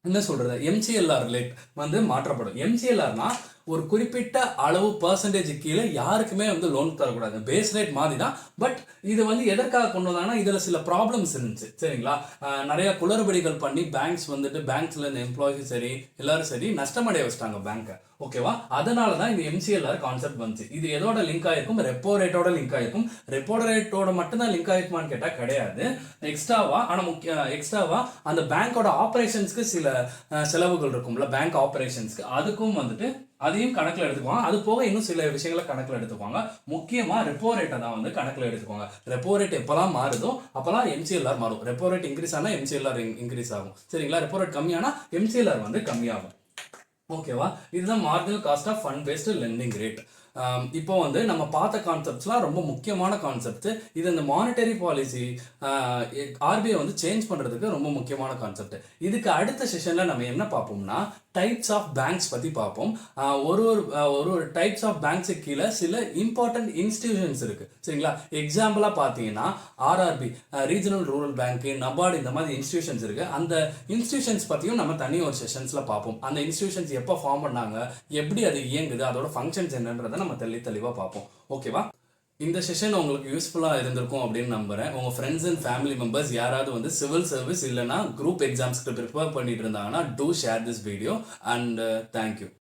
என்ன சொல்றது MCLR ரேட் வந்து மாற்றப்படும். MCLRனா ஒரு குறிப்பிட்ட அளவு பர்சன்டேஜ் கீழே யாருக்குமே வந்து லோன் தரக்கூடாது. பேஸ் ரேட் மாதிரி தான். பட் இது வந்து எதற்காக கொண்டு வந்தாங்கன்னா இதுல சில ப்ராப்ளம்ஸ் இருந்துச்சு, சரிங்களா. நிறைய குளறுபடிகள் பண்ணி பேங்க்ஸ் வந்துட்டு பேங்க்ஸ்ல இருந்த எம்ப்ளாயிஸ் சரி எல்லாரும் சரி நஷ்டமடைய வச்சிட்டாங்க பேங்கை. ஓகேவா. அதனாலதான் இந்த MCLR கான்செப்ட் வந்துச்சு. இது எதோட லிங்க் ஆயிருக்கும்? ரெப்போ ரேட்டோட லிங்க் ஆயிருக்கும். ரெப்போ ரேட்டோட மட்டும்தான் லிங்க் ஆயிருக்குமான்னு கேட்டா கிடையாது. எக்ஸ்ட்ராவா அந்த பேங்கோட ஆபரேஷன்ஸ்க்கு சில செலவுகள் இருக்கும்ல, பேங்க் ஆபரேஷன்ஸ்க்கு, அதுக்கும் வந்துட்டு அதையும் கணக்கில் எடுத்துக்குவாங்க. அது போக இன்னும் சில விஷயங்களை கணக்கில் எடுத்துக்குவாங்க. முக்கியமா ரெப்போ ரேட்டை தான் வந்து கணக்கில் எடுத்துக்குவாங்க. ரெப்போ ரேட் எப்பெல்லாம் மாறுதோ அப்பெல்லாம் MCLR மாறும். ரெப்போ ரேட் இன்க்ரீஸ் ஆனா MCLR இன்க்ரீஸ் ஆகும், சரிங்களா. ரெப்போ ரேட் கம்மியானா MCLR வந்து கம்மியாகும். ஓகேவா? இதுதான் marginal cost of fund based lending rate. இப்போ வந்து நம்ம பார்த்த கான்செப்ட்ஸ்லாம் ரொம்ப முக்கியமான கான்செப்ட். இது இந்த மானிட்டரி பாலிசி ஆர்பிஐ வந்து சேஞ்ச் பண்ணுறதுக்கு ரொம்ப முக்கியமான கான்செப்ட். இதுக்கு அடுத்த செஷனில் நம்ம என்ன பார்ப்போம்னா டைப்ஸ் ஆஃப் பேங்க்ஸ் பற்றி பார்ப்போம். ஒரு டைப்ஸ் ஆஃப் பேங்க்ஸுக்கு கீழே சில இம்பார்ட்டன்ட் இன்ஸ்டிடியூஷன்ஸ் இருக்குது, சரிங்களா? எக்ஸாம்பிளாக பார்த்தீங்கன்னா RRB, regional rural bank, NABARD, இந்த மாதிரி இன்ஸ்டிடியூஷன்ஸ் இருக்குது. அந்த இன்ஸ்டிடியூஷன்ஸ் பற்றியும் நம்ம தனி ஒரு செஷன்ஸில் பார்ப்போம். அந்த இன்ஸ்டிடியூஷன்ஸ் எப்போ ஃபார்ம் பண்ணாங்க, எப்படி அது இயங்குது, அதோட ஃபங்க்ஷன்ஸ் என்னன்றதை நம்ம தெளிவாக பார்ப்போம். ஓகேவா? இந்த செஷன் உங்களுக்கு யூஸ்ஃபுல்லாக இருந்திருக்கும் அப்படின்னு நம்புறேன். உங்கள் ஃப்ரெண்ட்ஸ் அண்ட் ஃபேமிலி மெம்பர்ஸ் யாராவது வந்து சிவில் சர்வீஸ் இல்லைனா குரூப் எக்ஸாம்ஸ்க்கு ப்ரிப்பேர் பண்ணிட்டு இருந்தாங்கன்னா do share this video and thank you.